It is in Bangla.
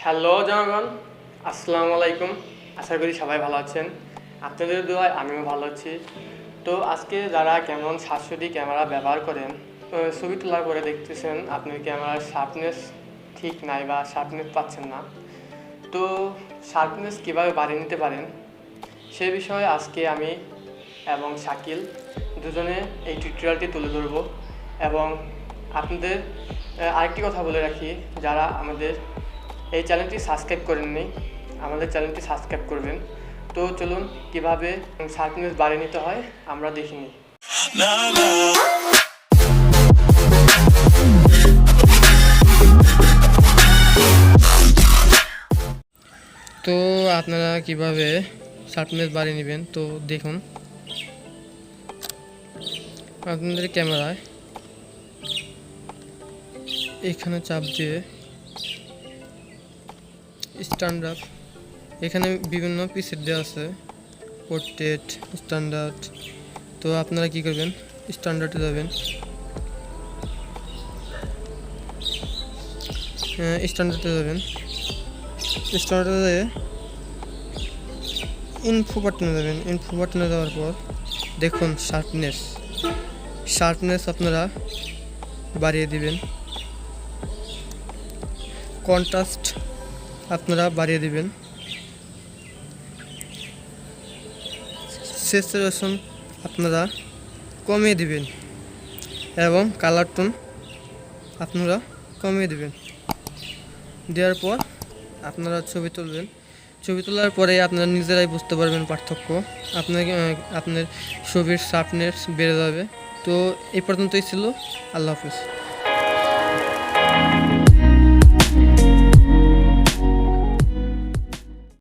হ্যালো জনগণ, আসসালামু আলাইকুম। আশা করি সবাই ভালো আছেন। আপনাদের দোয়ায় আমিও ভালো আছি। তো আজকে যারা ক্যানন 700D ক্যামেরা ব্যবহার করেন, ছবি তোলার পরে দেখতেছেন আপনার ক্যামেরার শার্পনেস ঠিক নাই বা শার্পনেস পাচ্ছেন না। তো শার্পনেস কীভাবে বাড়িয়ে নিতে পারেন সে বিষয়ে আজকে আমি এবং শাকিল দুজনে এই টিউটোরিয়ালটি তুলে ধরব। এবং আপনাদের আরেকটি কথা বলে রাখি, যারা আমাদের এই চ্যানেলটি সাবস্ক্রাইব করেননি, আমাদের চ্যানেলটি সাবস্ক্রাইব করবেন। তো চলুন কীভাবে শার্পনেস বাড়িয়ে নিতে হয় আমরা দেখে নিই। তো আপনারা কিভাবে শার্পনেস বাড়িয়ে নেবেন তো দেখুন। আপনাদের ক্যামেরায় এখানে চাপ দিয়ে স্ট্যান্ডার্ড, এখানে বিভিন্ন পিসেট দেওয়া আছে, পোর্ট্রেট, স্ট্যান্ডার্ড। তো আপনারা কি করবেন, স্ট্যান্ডার্ডে যাবেন। স্ট্যান্ডার্ডে ইনফো বাটনে যাবেন। ইনফো বাটনে যাওয়ার পর দেখুন শার্পনেস আপনারা বাড়িয়ে দিবেন। কন্ট্রাস্ট আপনারা বাড়িয়ে দিবেন। স্যাচুরেশন আপনারা কমিয়ে দিবেন এবং কালার টোন আপনারা কমিয়ে দিবেন। দেওয়ার পর আপনারা ছবি তুলবেন। ছবি তোলার পরে আপনারা নিজেরাই বুঝতে পারবেন পার্থক্য। আপনার ছবির শার্পনেস বেড়ে যাবে। তো এই পর্যন্তই ছিল। আল্লাহ হাফিজ।